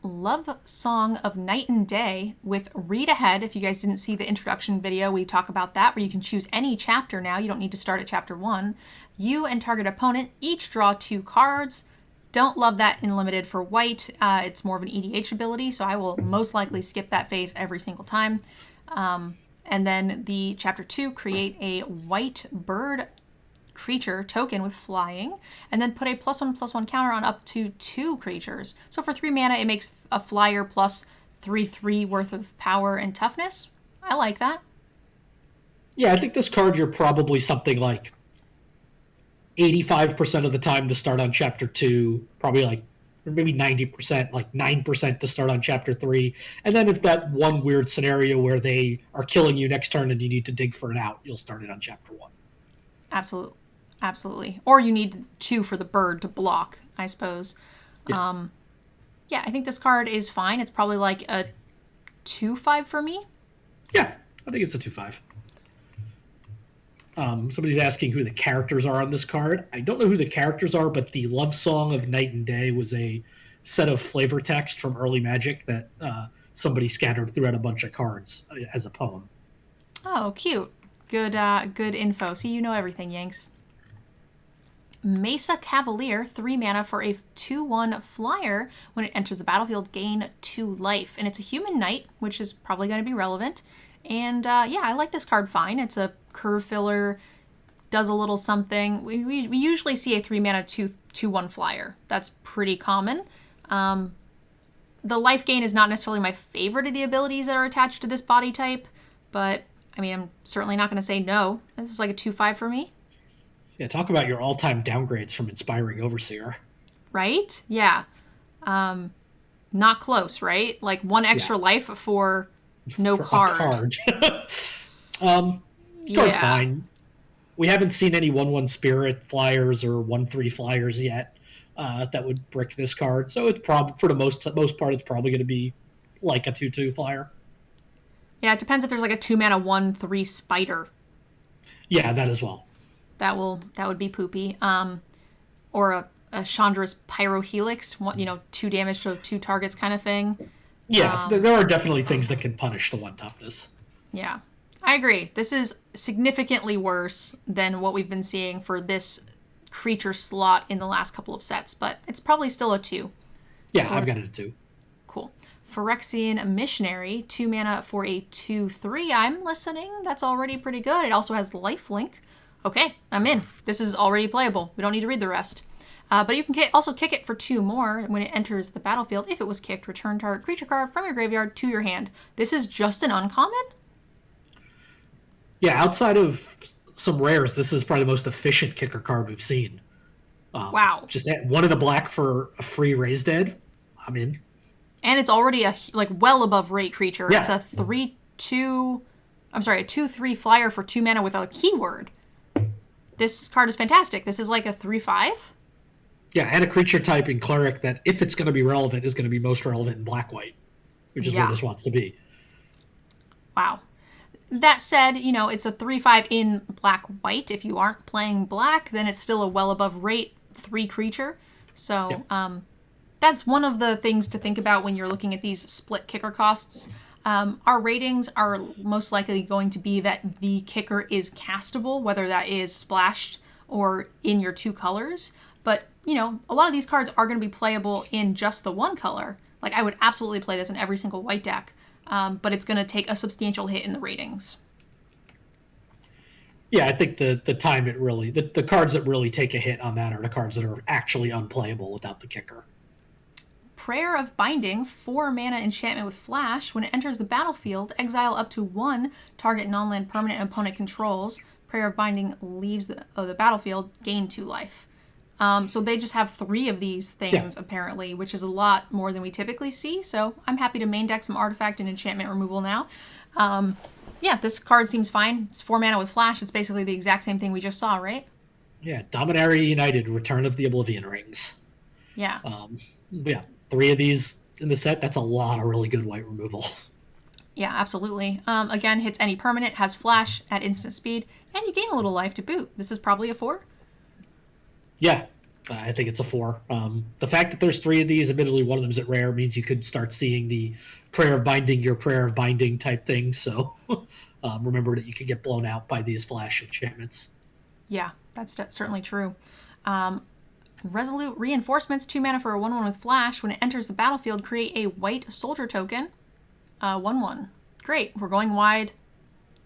[SPEAKER 1] Love Song of Night and Day with Read Ahead. If you guys didn't see the introduction video, we talk about that, where you can choose any chapter now. You don't need to start at chapter 1. You and target opponent each draw 2 cards. Don't love that in limited for white. It's more of an EDH ability, so I will most likely skip that phase every single time. And then the chapter 2, create a white bird creature token with flying, and then put a +1/+1 counter on up to 2 creatures. So for 3 mana, it makes a flyer plus 3/3 worth of power and toughness. I like that.
[SPEAKER 2] Yeah, I think this card you're probably something like 85% of the time to start on chapter 2, probably like or maybe 90%, like 9% to start on chapter 3. And then if that one weird scenario where they are killing you next turn and you need to dig for an out, you'll start it on chapter 1.
[SPEAKER 1] Absolutely. Absolutely. Or you need 2 for the bird to block, I suppose.
[SPEAKER 2] Yeah.
[SPEAKER 1] Yeah, I think this card is fine. It's probably like a 2/5 for me.
[SPEAKER 2] Yeah, I think it's a 2/5. Somebody's asking who the characters are on this card. I don't know who the characters are, but the Love Song of Night and Day was a set of flavor text from early Magic that somebody scattered throughout a bunch of cards as a poem.
[SPEAKER 1] Oh, cute. Good info. See, you know everything, Yanks. Mesa Cavalier, 3 mana for a 2/1 flyer. When it enters the battlefield, gain 2 life. And it's a human knight, which is probably going to be relevant. And yeah, I like this card fine. It's a curve filler, does a little something. We usually see a 3 mana 2/1 flyer. That's pretty common. The life gain is not necessarily my favorite of the abilities that are attached to this body type, but I mean, I'm certainly not going to say no. This is like a 2/5 for me.
[SPEAKER 2] Yeah, talk about your all-time downgrades from Inspiring Overseer.
[SPEAKER 1] Right? Yeah. Not close, right? Like 1 extra life for no
[SPEAKER 2] For
[SPEAKER 1] card.
[SPEAKER 2] a card. Card's fine. We haven't seen any 1/1 spirit flyers or 1/3 flyers yet that would brick this card. So it's probably for the most part, it's probably going to be like a 2/2 flyer.
[SPEAKER 1] Yeah, it depends if there's like a 2 mana 1/3 spider.
[SPEAKER 2] Yeah, that as well.
[SPEAKER 1] That would be poopy. Or a Chandra's Pyrohelix, 2 damage to 2 targets kind of thing.
[SPEAKER 2] Yes, there are definitely things that can punish the 1 toughness.
[SPEAKER 1] Yeah, I agree. This is significantly worse than what we've been seeing for this creature slot in the last couple of sets, but it's probably still a 2.
[SPEAKER 2] Yeah, I've got it at 2.
[SPEAKER 1] Cool. Phyrexian Missionary, 2 mana for a 2/3. I'm listening. That's already pretty good. It also has lifelink. Okay, I'm in. This is already playable. We don't need to read the rest. But you can also kick it for 2 more when it enters the battlefield. If it was kicked, return target creature card from your graveyard to your hand. This is just an uncommon?
[SPEAKER 2] Yeah, outside of some rares, this is probably the most efficient kicker card we've seen.
[SPEAKER 1] Wow.
[SPEAKER 2] Just 1 in a black for a free Raise Dead. I'm in.
[SPEAKER 1] And it's already a well above rate creature.
[SPEAKER 2] Yeah.
[SPEAKER 1] It's a 2/3 flyer for 2 mana with a keyword. This card is fantastic. This is like a 3/5.
[SPEAKER 2] Yeah, and a creature type in Cleric that, if it's going to be relevant, is going to be most relevant in Black-White, which is where this wants to be.
[SPEAKER 1] Wow. That said, it's a 3/5 in Black-White. If you aren't playing black, then it's still a well above rate 3 creature. So that's one of the things to think about when you're looking at these split kicker costs. Our ratings are most likely going to be that the kicker is castable, whether that is splashed or in your 2 colors. But, a lot of these cards are going to be playable in just the 1 color. Like, I would absolutely play this in every single white deck, but it's going to take a substantial hit in the ratings.
[SPEAKER 2] Yeah, I think the time it really... The cards that really take a hit on that are the cards that are actually unplayable without the kicker.
[SPEAKER 1] Prayer of Binding, 4 mana enchantment with flash. When it enters the battlefield, exile up to 1 target non-land permanent opponent controls. Prayer of Binding leaves the battlefield, gain 2 life. So they just have 3 of these things, apparently, which is a lot more than we typically see. So I'm happy to main deck some artifact and enchantment removal now. Yeah, this card seems fine. It's 4 mana with flash. It's basically the exact same thing we just saw, right?
[SPEAKER 2] Yeah, Dominaria United, Return of the Oblivion Rings.
[SPEAKER 1] Yeah.
[SPEAKER 2] Yeah, 3 of these in the set, that's a lot of really good white removal.
[SPEAKER 1] Yeah, absolutely. Again, hits any permanent, has flash at instant speed, and you gain a little life to boot. This is probably a 4.
[SPEAKER 2] Yeah, I think it's a 4. The fact that there's 3 of these, admittedly one of them's at rare, means you could start seeing the Prayer of Binding, your Prayer of Binding type thing. So remember that you could get blown out by these flash enchantments.
[SPEAKER 1] Yeah, that's certainly true. Resolute Reinforcements, 2 mana for a 1/1 with flash. When it enters the battlefield, create a white soldier token. 1/1. Great. We're going wide.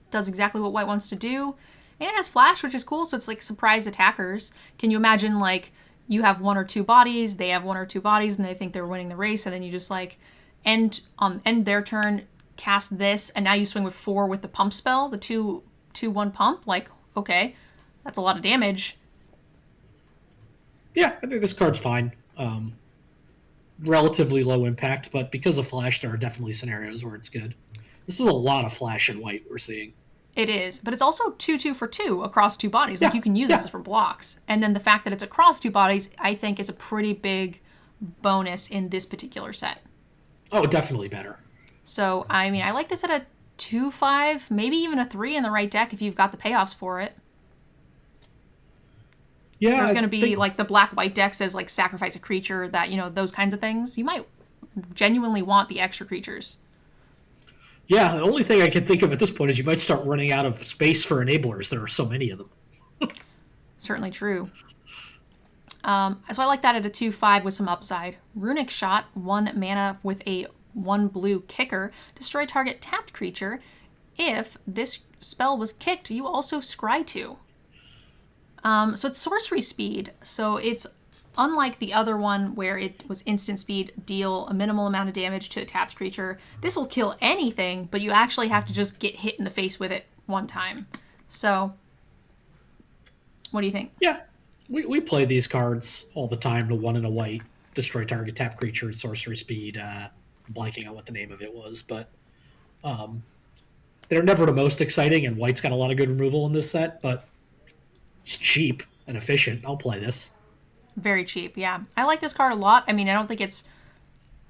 [SPEAKER 1] Does exactly what white wants to do. And it has flash, which is cool, so it's like surprise attackers. Can you imagine, like, you have 1 or 2 bodies, they have 1 or 2 bodies, and they think they're winning the race, and then you just, like, end their turn, cast this, and now you swing with 4 with the pump spell, the 2/1 pump. Like, okay, that's a lot of damage.
[SPEAKER 2] Yeah, I think this card's fine. Relatively low impact, but because of flash, there are definitely scenarios where it's good. This is a lot of flash and white we're seeing.
[SPEAKER 1] It is, but it's also 2/2 for 2 across 2 bodies. Like,
[SPEAKER 2] Yeah,
[SPEAKER 1] you can use this for blocks. And then the fact that it's across 2 bodies, I think, is a pretty big bonus in this particular set.
[SPEAKER 2] Oh, definitely better.
[SPEAKER 1] So, I mean, I like this at a 2/5, maybe even a 3 in the right deck if you've got the payoffs for it.
[SPEAKER 2] Yeah,
[SPEAKER 1] There's going to be, like, the black-white deck says, like, sacrifice a creature, that, you know, those kinds of things. You might genuinely want the extra creatures.
[SPEAKER 2] Yeah, the only thing I can think of at this point is you might start running out of space for enablers. There are so many of them.
[SPEAKER 1] Certainly true. So I like that at a 2/5 with some upside. Runic Shot, 1 mana with a 1 blue kicker. Destroy target tapped creature. If this spell was kicked, you also scry 2. So it's sorcery speed. So it's unlike the other one where it was instant speed, deal a minimal amount of damage to a tapped creature. This will kill anything, but you actually have to just get hit in the face with it one time. So, what do you think?
[SPEAKER 2] Yeah, we play these cards all the time. The 1 and a white, destroy target tap creature, sorcery speed. Blanking on what the name of it was, but they're never the most exciting. And white's got a lot of good removal in this set, but it's cheap and efficient. I'll play this.
[SPEAKER 1] Very cheap, yeah. I like this card a lot. I mean, I don't think it's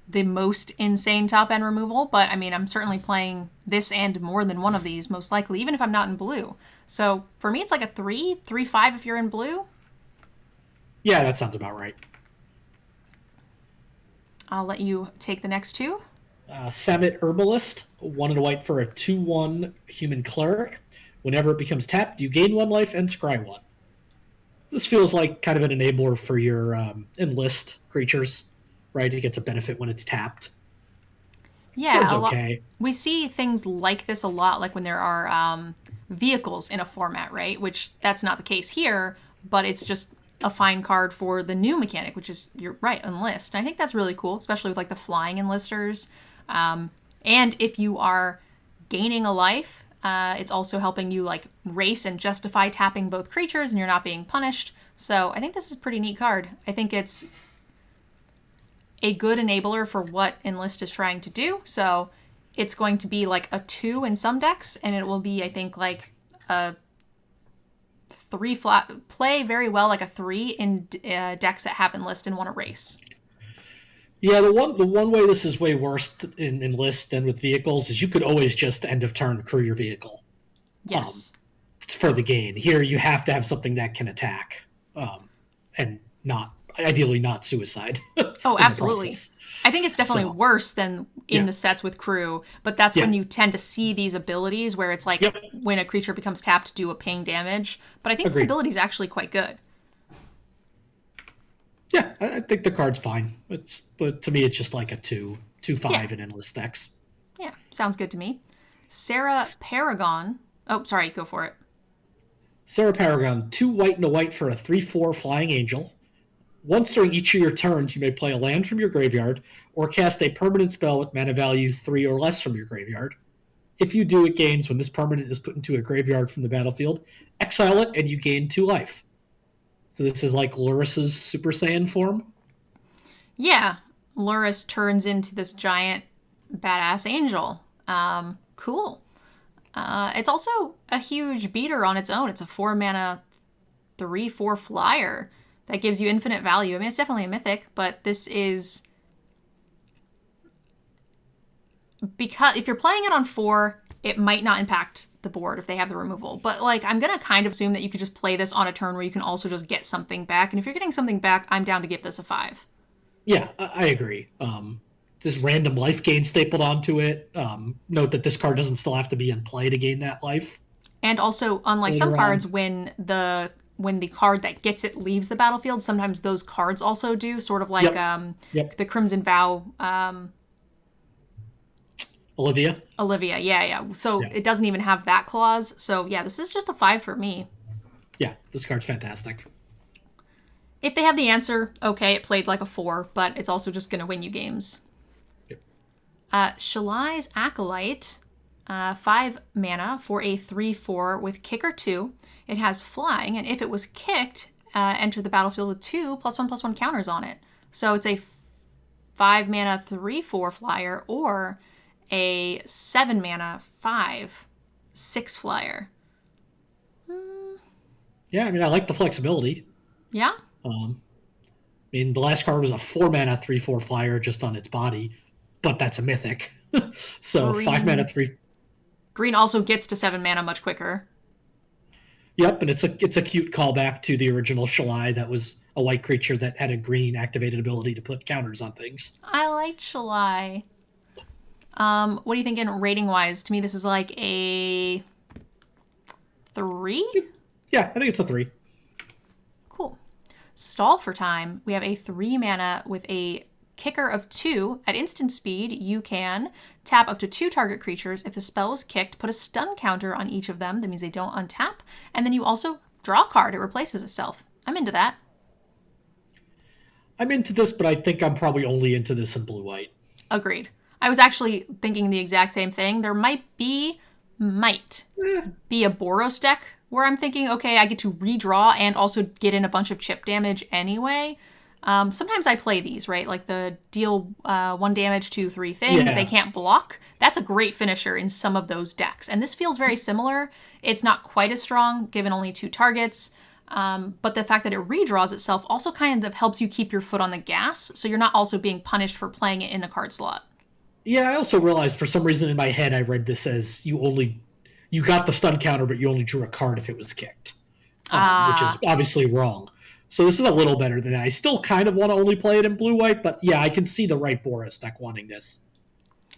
[SPEAKER 1] the most insane top-end removal, but I mean, I'm certainly playing this and more than one of these, most likely, even if I'm not in blue. So for me, it's like a 3/5 if you're in blue.
[SPEAKER 2] Yeah, that sounds about right.
[SPEAKER 1] I'll let you take the next 2.
[SPEAKER 2] Samit Herbalist, 1 and a white for a 2/1 human cleric. Whenever it becomes tapped, you gain 1 life and scry 1. This feels like kind of an enabler for your enlist creatures, right? It gets a benefit when it's tapped.
[SPEAKER 1] Yeah,
[SPEAKER 2] okay.
[SPEAKER 1] We see things like this a lot, like when there are vehicles in a format, right? Which that's not the case here, but it's just a fine card for the new mechanic, which is, you're right, enlist. And I think that's really cool, especially with like the flying enlisters. And if you are gaining a life, it's also helping you like race and justify tapping both creatures and you're not being punished. So I think this is a pretty neat card. I think it's a good enabler for what Enlist is trying to do. So it's going to be like a 2 in some decks, and it will be, I think, like a 3 flat. Play very well like a 3 in decks that have Enlist and want to race.
[SPEAKER 2] Yeah, the one way this is way worse in Enlist than with vehicles is you could always just end of turn crew your vehicle.
[SPEAKER 1] Yes.
[SPEAKER 2] For the gain. Here you have to have something that can attack, and not ideally not suicide.
[SPEAKER 1] Oh, absolutely. I think it's definitely worse than in the sets with crew, but that's when you tend to see these abilities where it's like when a creature becomes tapped, do a ping damage. But I think this ability is actually quite good.
[SPEAKER 2] Yeah, I think the card's fine. But to me, it's just like a 2/5 in Endless decks.
[SPEAKER 1] Yeah, sounds good to me. Sarah Paragon. Oh, sorry, go for it.
[SPEAKER 2] Sarah Paragon, 2 white and a white for a 3/4 flying angel. Once during each of your turns, you may play a land from your graveyard or cast a permanent spell with mana value 3 or less from your graveyard. If you do, it gains when this permanent is put into a graveyard from the battlefield. Exile it, and you gain 2 life. So this is like Luris's Super Saiyan form?
[SPEAKER 1] Yeah, Luris turns into this giant badass angel. Cool. It's also a huge beater on its own. It's a 4 mana 3/4 flyer that gives you infinite value. I mean, it's definitely a mythic, but this is... because if you're playing it on 4, it might not impact the board if they have the removal. But, like, I'm going to kind of assume that you could just play this on a turn where you can also just get something back. And if you're getting something back, I'm down to give this a 5.
[SPEAKER 2] Yeah, I agree. This random life gain stapled onto it. Note that this card doesn't still have to be in play to gain that life.
[SPEAKER 1] And also, unlike some cards, when the card that gets it leaves the battlefield, sometimes those cards also do, sort of like the Crimson Vow... Olivia, yeah. So it doesn't even have that clause. So yeah, this is just a 5 for me.
[SPEAKER 2] Yeah, this card's fantastic.
[SPEAKER 1] If they have the answer, okay, it played like a 4, but it's also just going to win you games.
[SPEAKER 2] Yep.
[SPEAKER 1] Shalais Acolyte, 5 mana for a 3/4 with kicker 2. It has flying, and if it was kicked, enter the battlefield with 2 +1/+1 counters on it. So it's a 5 mana 3/4 flyer or a 7 mana 5/6 flyer.
[SPEAKER 2] Yeah, I mean, I like the flexibility.
[SPEAKER 1] Yeah.
[SPEAKER 2] I mean, the last card was a 4 mana 3/4 flyer just on its body, but that's a mythic. So
[SPEAKER 1] Green.
[SPEAKER 2] 5 mana 3.
[SPEAKER 1] Green also gets to 7 mana much quicker.
[SPEAKER 2] Yep, and it's a cute callback to the original Shalai that was a white creature that had a green activated ability to put counters on things.
[SPEAKER 1] I like Shalai. What are you thinking rating wise? To me, this is like a 3?
[SPEAKER 2] Yeah, I think it's a 3.
[SPEAKER 1] Cool. Stall for time. We have a 3 mana with a kicker of 2. At instant speed, you can tap up to 2 target creatures. If the spell is kicked, put a stun counter on each of them. That means they don't untap. And then you also draw a card. It replaces itself. I'm into that.
[SPEAKER 2] I'm into this, but I think I'm probably only into this in blue-white.
[SPEAKER 1] Agreed. I was actually thinking the exact same thing. There might be a Boros deck where I'm thinking, okay, I get to redraw and also get in a bunch of chip damage anyway. Sometimes I play these, right? Like the deal 1 damage to 3 things.
[SPEAKER 2] Yeah.
[SPEAKER 1] They can't block. That's a great finisher in some of those decks. And this feels very similar. It's not quite as strong, given only 2 targets. But the fact that it redraws itself also kind of helps you keep your foot on the gas. So you're not also being punished for playing it in the card slot.
[SPEAKER 2] Yeah, I also realized for some reason in my head I read this as you got the stun counter, but you only drew a card if it was kicked, which is obviously wrong. So this is a little better than that. I still kind of want to only play it in blue-white, but yeah, I can see the right Boros deck wanting this,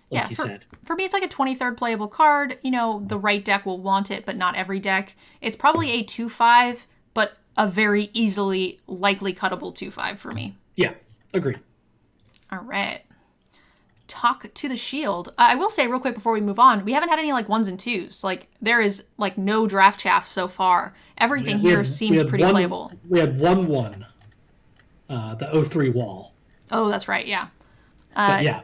[SPEAKER 2] like you said.
[SPEAKER 1] For me, it's like a 23rd playable card. You know, the right deck will want it, but not every deck. It's probably a 2/5, but a very easily likely cuttable 2/5 for me.
[SPEAKER 2] Yeah, agreed.
[SPEAKER 1] All right. Talk to the shield. I will say real quick before we move on, we haven't had any like 1s and 2s. Like there is like no draft chaff so far. Everything seems pretty playable.
[SPEAKER 2] We had 1/1, the 0/3 wall.
[SPEAKER 1] Oh, that's right. Yeah.
[SPEAKER 2] Yeah.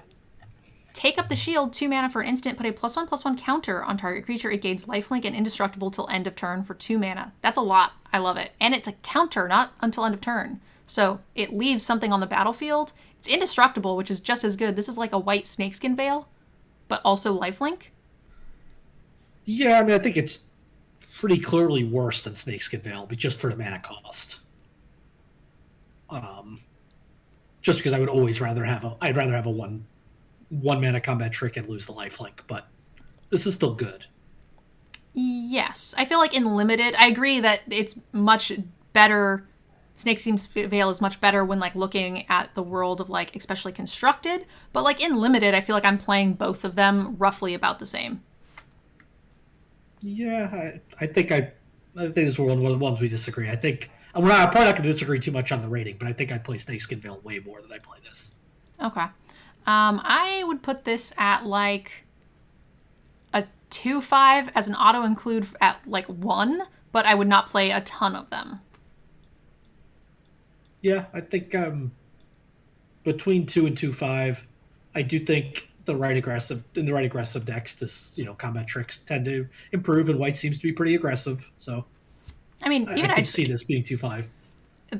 [SPEAKER 1] Take up the shield, 2 mana for an instant. Put a +1/+1 counter on target creature. It gains lifelink and indestructible till end of turn for 2 mana. That's a lot. I love it. And it's a counter, not until end of turn. So it leaves something on the battlefield. It's indestructible, which is just as good. This is like a white snakeskin veil, but also lifelink.
[SPEAKER 2] Yeah, I mean, I think it's pretty clearly worse than Snakeskin Veil, but just for the mana cost. Just because I would always rather have a one mana combat trick and lose the lifelink, but this is still good.
[SPEAKER 1] Yes, I feel like in limited, I agree that it's much better. Snakeskin's Veil is much better when like looking at the world of like especially constructed, but like in limited, I feel like I'm playing both of them roughly about the same.
[SPEAKER 2] Yeah, I think this is one of the ones we disagree. I think I'm probably not going to disagree too much on the rating, but I think I play Snakeskin Veil way more than I play this.
[SPEAKER 1] Okay, I would put this at like a 2/5 as an auto include at like 1, but I would not play a ton of them.
[SPEAKER 2] Yeah, I think between 2 and 2/5, I do think in the right aggressive decks, this combat tricks tend to improve, and white seems to be pretty aggressive. So,
[SPEAKER 1] I mean, even
[SPEAKER 2] I can see this being 2/5.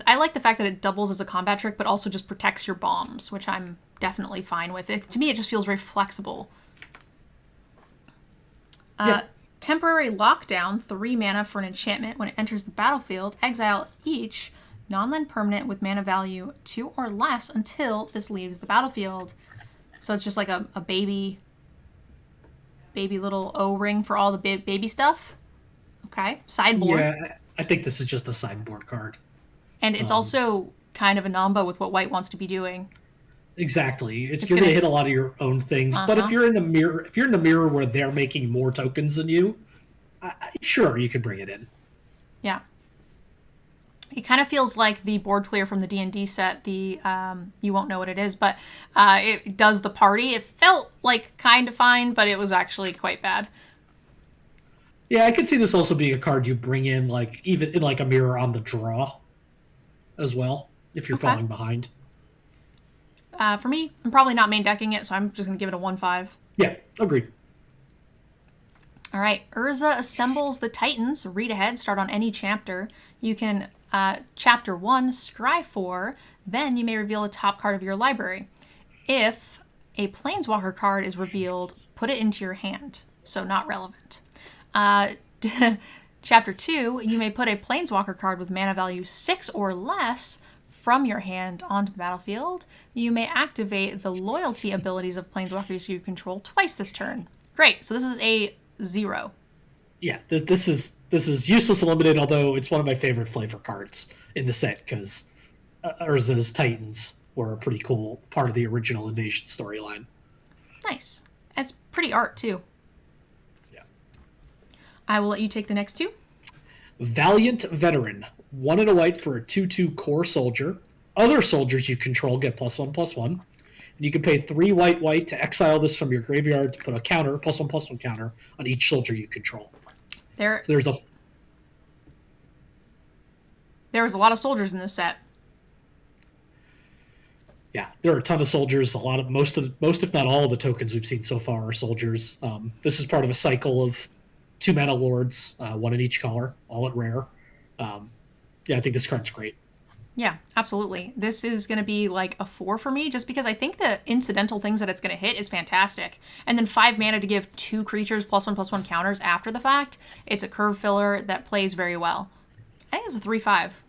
[SPEAKER 1] I like the fact that it doubles as a combat trick, but also just protects your bombs, which I'm definitely fine with. To me, it just feels very flexible.
[SPEAKER 2] Yeah.
[SPEAKER 1] Temporary Lockdown, 3 mana for an enchantment. When it enters the battlefield, exile each non-land permanent with mana value 2 or less until this leaves the battlefield. So it's just like a baby little O-ring for all the baby stuff. Okay. Sideboard.
[SPEAKER 2] Yeah, I think this is just a sideboard card.
[SPEAKER 1] And it's also kind of a nombo with what white wants to be doing.
[SPEAKER 2] Exactly. You're going to hit a lot of your own things. But if you're in the mirror where they're making more tokens than you, sure, you could bring it in.
[SPEAKER 1] Yeah. It kind of feels like the board clear from the D&D set, you won't know what it is, but it does the party. It felt like kind of fine, but it was actually quite bad.
[SPEAKER 2] Yeah, I could see this also being a card you bring in, like even in like a mirror on the draw as well, if you're falling behind.
[SPEAKER 1] For me, I'm probably not main decking it, so I'm just going to give it a 1-5.
[SPEAKER 2] Yeah, agreed.
[SPEAKER 1] All right, Urza assembles the Titans. Read ahead, start on any chapter. You can, chapter 1, scry 4, then you may reveal a top card of your library. If a Planeswalker card is revealed, put it into your hand, so not relevant. Chapter 2, you may put a Planeswalker card with mana value 6 or less from your hand onto the battlefield. You may activate the loyalty abilities of Planeswalkers you control twice this turn. Great, so this is a 0.
[SPEAKER 2] Yeah, this is useless and limited, although it's one of my favorite flavor cards in the set, because Urza's Titans were a pretty cool part of the original Invasion storyline.
[SPEAKER 1] Nice. That's pretty art, too.
[SPEAKER 2] Yeah.
[SPEAKER 3] I will let you take the next 2.
[SPEAKER 2] Valiant Veteran. 1 and a white for a 2/2 core soldier. Other soldiers you control get +1/+1. And you can pay 3 white to exile this from your graveyard to put a counter, +1/+1 counter, on each soldier you control.
[SPEAKER 1] There
[SPEAKER 2] was
[SPEAKER 1] a lot of soldiers in this set.
[SPEAKER 2] Yeah, there are a ton of soldiers. Most if not all of the tokens we've seen so far are soldiers. This is part of a cycle of 2 mana lords, 1 in each color, all at rare. Yeah, I think this card's great.
[SPEAKER 1] Yeah, absolutely. This is going to be like a 4 for me, just because I think the incidental things that it's going to hit is fantastic. And then 5 mana to give 2 creatures +1/+1 counters after the fact. It's a curve filler that plays very well. I think it's a 3/5.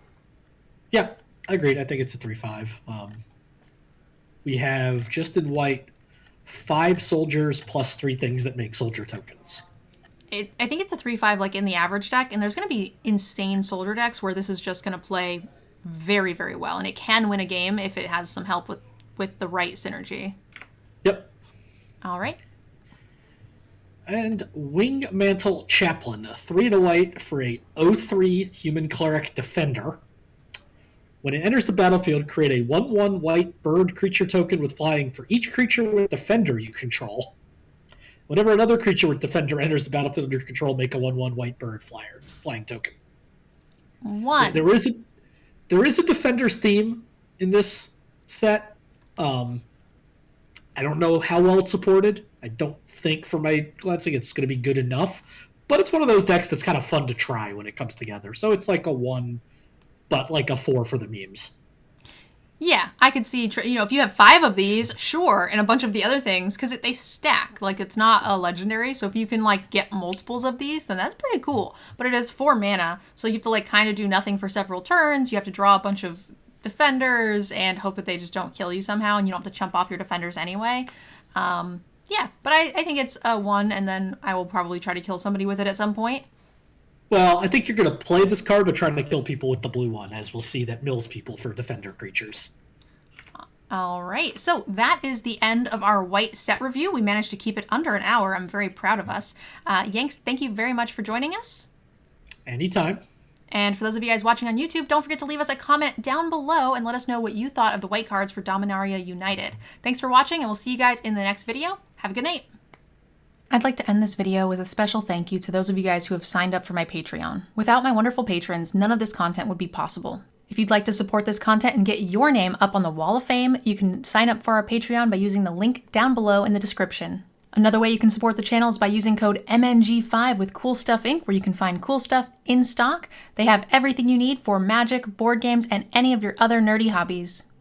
[SPEAKER 2] Yeah, agreed. I think it's a 3/5. We have, just in white, 5 soldiers plus 3 things that make soldier tokens.
[SPEAKER 1] I think it's a 3/5 like in the average deck, and there's going to be insane soldier decks where this is just going to play very, very well. And it can win a game if it has some help with the right synergy.
[SPEAKER 2] Yep.
[SPEAKER 1] All right.
[SPEAKER 2] And Wingmantle Chaplain. 3 and a white for a 0/3 human cleric defender. When it enters the battlefield, create a 1/1 white bird creature token with flying for each creature with defender you control. Whenever another creature with defender enters the battlefield under your control, make a 1/1 white bird flying token.
[SPEAKER 1] 1.
[SPEAKER 2] There is a defender's theme in this set. I don't know how well it's supported. I don't think, from my glancing, it's going to be good enough. But it's one of those decks that's kind of fun to try when it comes together. So it's like a 1, but like a 4 for the memes.
[SPEAKER 1] Yeah, I could see, if you have 5 of these, sure, and a bunch of the other things, because they stack. Like, it's not a legendary, so if you can, get multiples of these, then that's pretty cool. But it is 4 mana, so you have to, kind of do nothing for several turns. You have to draw a bunch of defenders and hope that they just don't kill you somehow, and you don't have to chump off your defenders anyway. Yeah, but I think it's a 1, and then I will probably try to kill somebody with it at some point.
[SPEAKER 2] Well, I think you're going to play this card by trying to kill people with the blue one, as we'll see that mills people for defender creatures.
[SPEAKER 1] All right, so that is the end of our white set review. We managed to keep it under an hour. I'm very proud of us. Yanks, thank you very much for joining us.
[SPEAKER 2] Anytime.
[SPEAKER 1] And for those of you guys watching on YouTube, don't forget to leave us a comment down below and let us know what you thought of the white cards for Dominaria United. Thanks for watching, and we'll see you guys in the next video. Have a good night.
[SPEAKER 3] I'd like to end this video with a special thank you to those of you guys who have signed up for my Patreon. Without my wonderful patrons, none of this content would be possible. If you'd like to support this content and get your name up on the Wall of Fame, you can sign up for our Patreon by using the link down below in the description. Another way you can support the channel is by using code MNG5 with Cool Stuff Inc., where you can find cool stuff in stock. They have everything you need for Magic, board games, and any of your other nerdy hobbies.